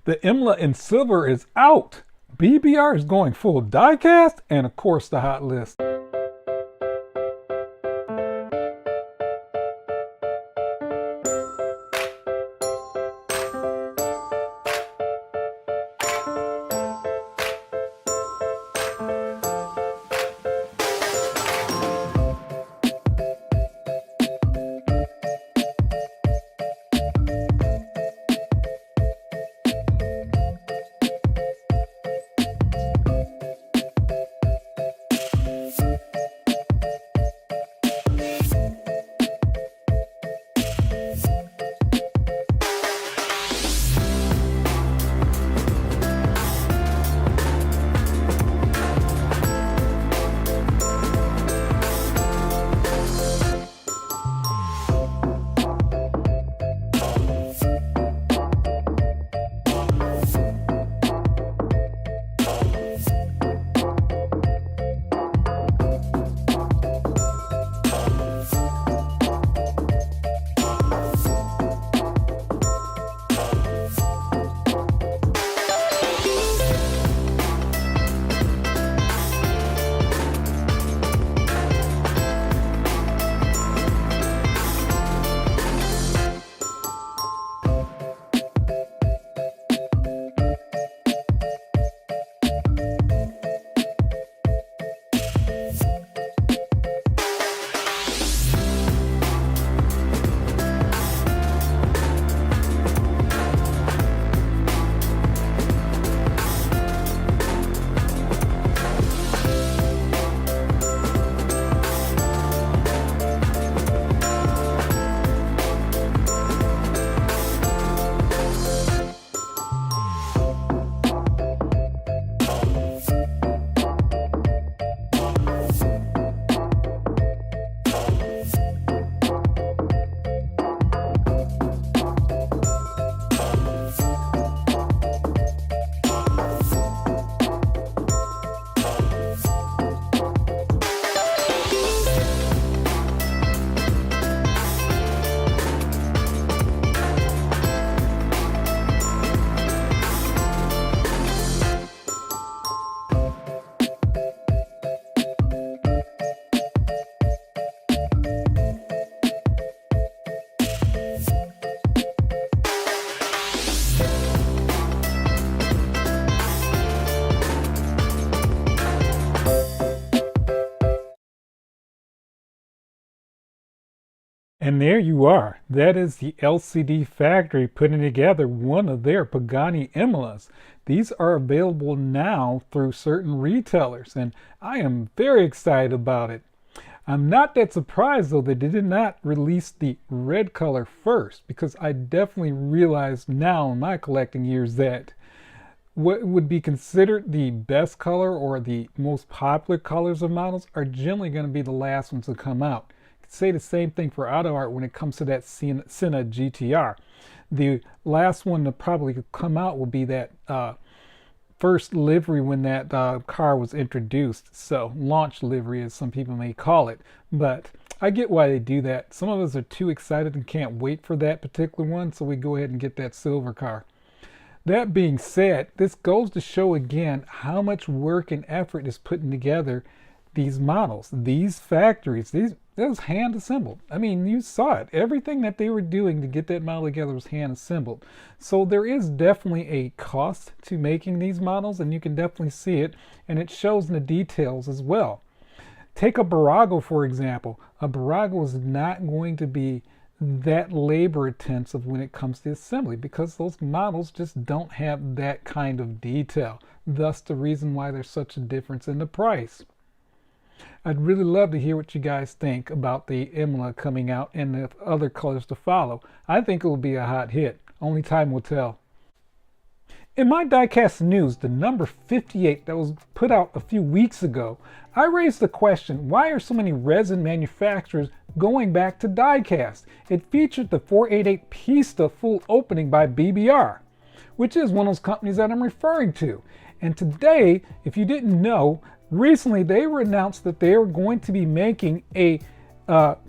The Imola in silver is out. BBR is going full diecast, and of course the hot list. And there you are. That is the LCD factory putting together one of their Pagani Imolas. These are available now through certain retailers, and I am very excited about it. I'm not that surprised though that they did not release the red color first, because I definitely realize now in my collecting years that what would be considered the best color or the most popular colors of models are generally going to be the last ones to come out. Say the same thing for auto art when it comes to that Senna GTR. The last one to probably come out will be that first livery when that car was introduced. So launch livery, as some people may call it. But I get why they do that. Some of us are too excited and can't wait for that particular one, so we go ahead and get that silver car. That being said, this goes to show again how much work and effort is putting together these models, these factories. That was hand assembled. I mean, you saw it. Everything that they were doing to get that model together was hand assembled. So there is definitely a cost to making these models, and you can definitely see it, and it shows in the details as well. Take a Barago, for example. A Barago is not going to be that labor intensive when it comes to assembly because those models just don't have that kind of detail. Thus the reason why there's such a difference in the price. I'd really love to hear what you guys think about the Imola coming out and the other colors to follow. I think it will be a hot hit. Only time will tell. In my Diecast news, the number 58 that was put out a few weeks ago, I raised the question, why are so many resin manufacturers going back to Diecast? It featured the 488 Pista full opening by BBR, which is one of those companies that I'm referring to. And today, if you didn't know, recently they were announced that they were going to be making a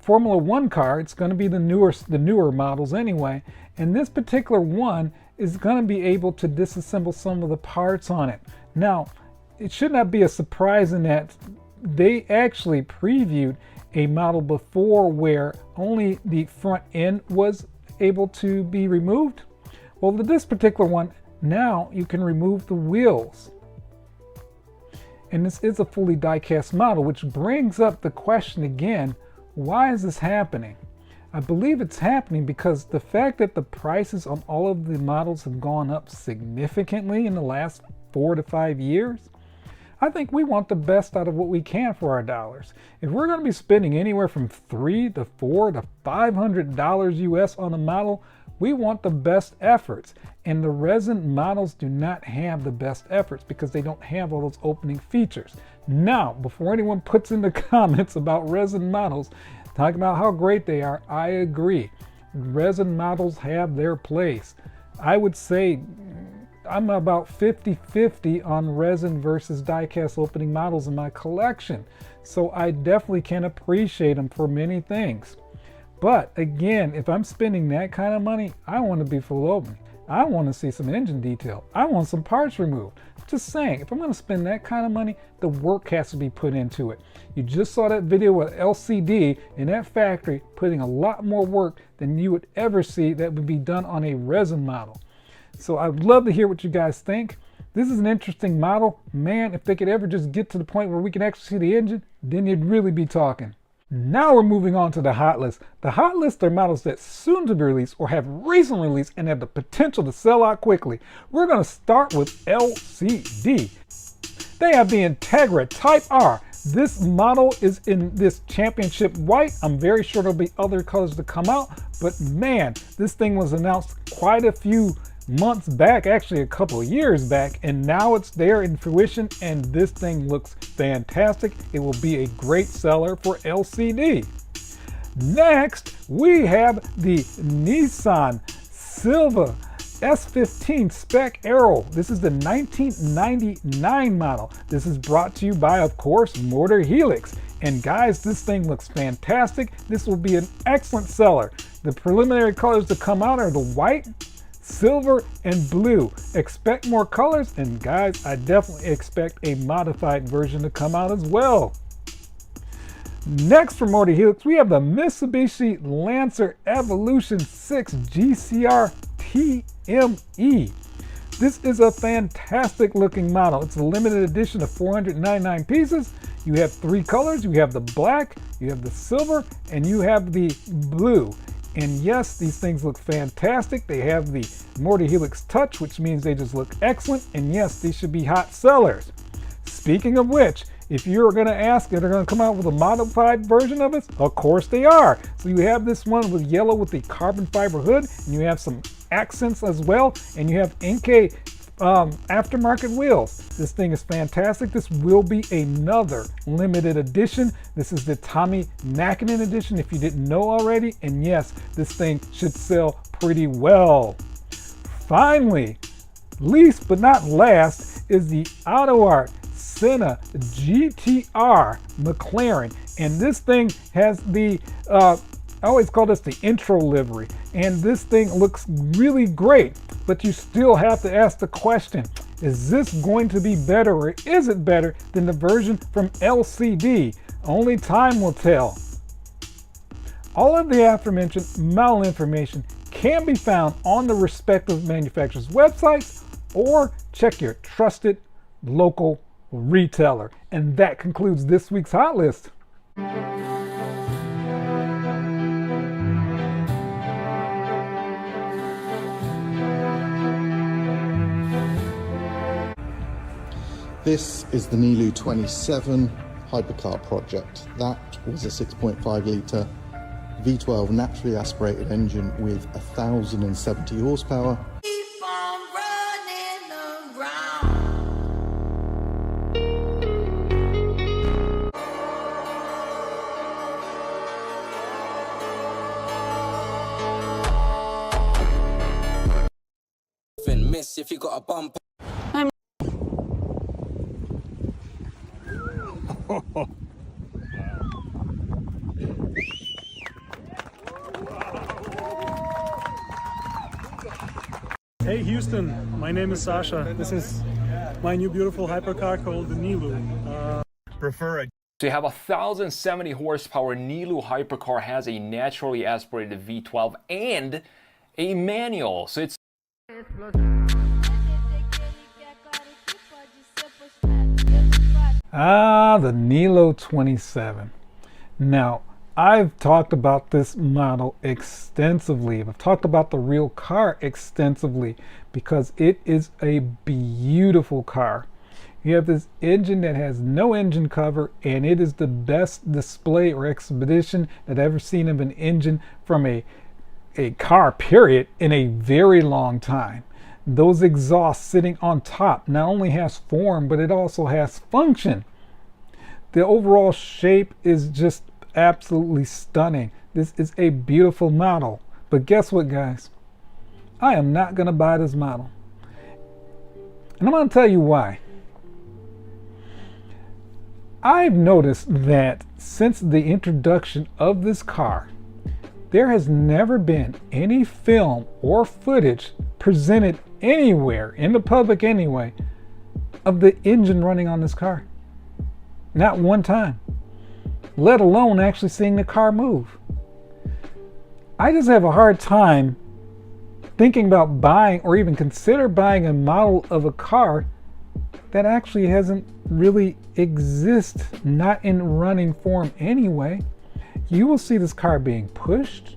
Formula One car. It's going to be the newer models anyway. And this particular one is going to be able to disassemble some of the parts on it. Now, it should not be a surprise in that they actually previewed a model before where only the front end was able to be removed. Well, with this particular one, now you can remove the wheels. And this is a fully die-cast model, which brings up the question again, why is this happening? I believe it's happening because the fact that the prices on all of the models have gone up significantly in the last 4 to 5 years. I think we want the best out of what we can for our dollars. If we're going to be spending anywhere from $300 to $400 to $500 US on a model, we want the best efforts. And the resin models do not have the best efforts because they don't have all those opening features. Now, before anyone puts in the comments about resin models, talking about how great they are, I agree. Resin models have their place. I would say I'm about 50-50 on resin versus die-cast opening models in my collection. So I definitely can appreciate them for many things. But again, if I'm spending that kind of money, I want to be full opening. I want to see some engine detail. I want some parts removed. Just saying, if I'm going to spend that kind of money, the work has to be put into it. You just saw that video with LCD in that factory putting a lot more work than you would ever see that would be done on a resin model. So I would love to hear what you guys think. This is an interesting model. Man, if they could ever just get to the point where we can actually see the engine, then you'd really be talking. Now we're moving on to the hot list. The hot list are models that soon to be released or have recently released and have the potential to sell out quickly. We're going to start with LCD. They have the Integra Type R. This model is in this championship white. I'm very sure there'll be other colors to come out, but man, this thing was announced quite a few months back, actually a couple of years back, and now it's there in fruition, and this thing looks fantastic. It will be a great seller for LCD. Next, we have the Nissan Silva S15 Spec Aero. This is the 1999 model. This is brought to you by, of course, Motor Helix. And guys, this thing looks fantastic. This will be an excellent seller. The preliminary colors to come out are the white, silver, and blue. Expect more colors, and guys, I definitely expect a modified version to come out as well. Next from Motor Helix, we have the Mitsubishi Lancer Evolution 6 GCR TME. This is a fantastic looking model. It's a limited edition of 499 pieces. You have 3 colors. You have the black, you have the silver, and you have the blue. And yes, these things look fantastic. They have the Motor Helix touch, which means they just look excellent. And yes, these should be hot sellers. Speaking of which, if you're going to ask if they're going to come out with a modified version of it, of course they are. So you have this one with yellow with the carbon fiber hood, and you have some accents as well, and you have Enkei aftermarket wheels. This thing is fantastic. This will be another limited edition. This is the Tommy Nakinen edition if you didn't know already, and yes, this thing should sell pretty well. Finally, least but not last, is the AutoArt Senna GTR McLaren, and this thing has the I always call this the intro livery, and this thing looks really great, but you still have to ask the question, is this going to be better, or is it better than the version from LCD? Only time will tell. All of the aforementioned model information can be found on the respective manufacturer's websites, or check your trusted local retailer. And that concludes this week's hot list. This is the Nilu 27 Hypercar project. That was a 6.5 litre V12 naturally aspirated engine with 1,070 horsepower. Keep on running around. Miss if you got a bump. Hey Houston, my name is Sasha. This is my new beautiful hypercar called the Nilu. So you have 1,070 horsepower Nilu hypercar, has a naturally aspirated V12 and a manual. So it's the Nilo 27. Now, I've talked about this model extensively. I've talked about the real car extensively because it is a beautiful car. You have this engine that has no engine cover, and it is the best display or exhibition that I've ever seen of an engine from a car, period, in a very long time. Those exhausts sitting on top not only has form, but it also has function. The overall shape is just absolutely stunning. This is a beautiful model. But guess what, guys? I am not going to buy this model. And I'm going to tell you why. I've noticed that since the introduction of this car, there has never been any film or footage presented anywhere, in the public anyway, of the engine running on this car. Not one time. Let alone actually seeing the car move. I just have a hard time thinking about buying or even consider buying a model of a car that actually hasn't really exist, not in running form anyway. You will see this car being pushed,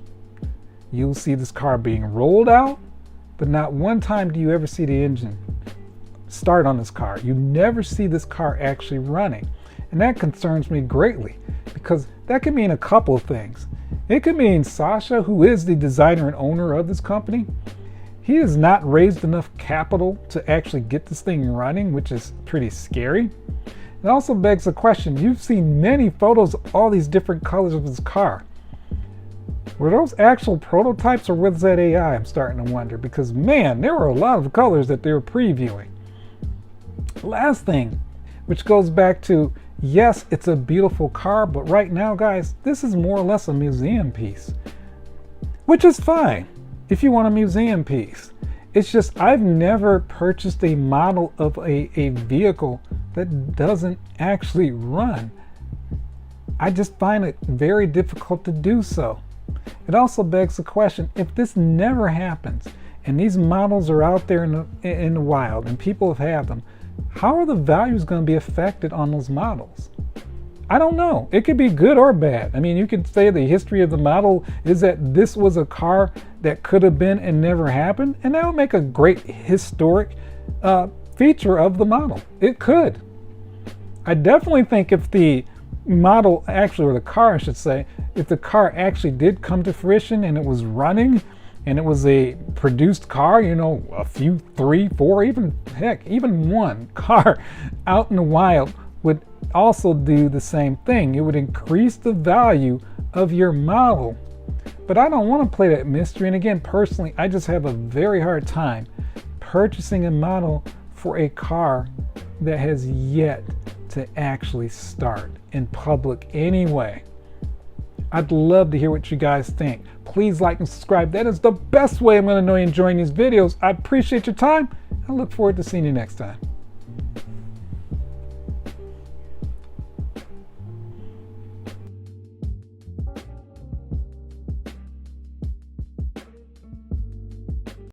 you will see this car being rolled out, but not one time do you ever see the engine start on this car. You never see this car actually running. And that concerns me greatly, because that could mean a couple of things. It could mean Sasha, who is the designer and owner of this company, he has not raised enough capital to actually get this thing running, which is pretty scary. It also begs the question, you've seen many photos of all these different colors of this car. Were those actual prototypes, or was that AI? I'm starting to wonder, because man, there were a lot of colors that they were previewing. Last thing, which goes back to, yes, it's a beautiful car, but right now, guys, this is more or less a museum piece, which is fine if you want a museum piece. It's just I've never purchased a model of a vehicle that doesn't actually run. I just find it very difficult to do so. It also begs the question, if this never happens and these models are out there in the wild and people have had them, how are the values going to be affected on those models? I don't know. It could be good or bad. I mean, you could say the history of the model is that this was a car that could have been and never happened, and that would make a great historic feature of the model. It could. I definitely think if the model actually, or the car I should say, if the car actually did come to fruition and it was running and it was a produced car, you know, a few, 3, 4, even heck, even one car out in the wild would also do the same thing. It would increase the value of your model. But I don't want to play that mystery. And again, personally, I just have a very hard time purchasing a model for a car that has yet to actually start in public anyway. I'd love to hear what you guys think. Please like and subscribe. That is the best way I'm going to know you're enjoying these videos. I appreciate your time. I look forward to seeing you next time.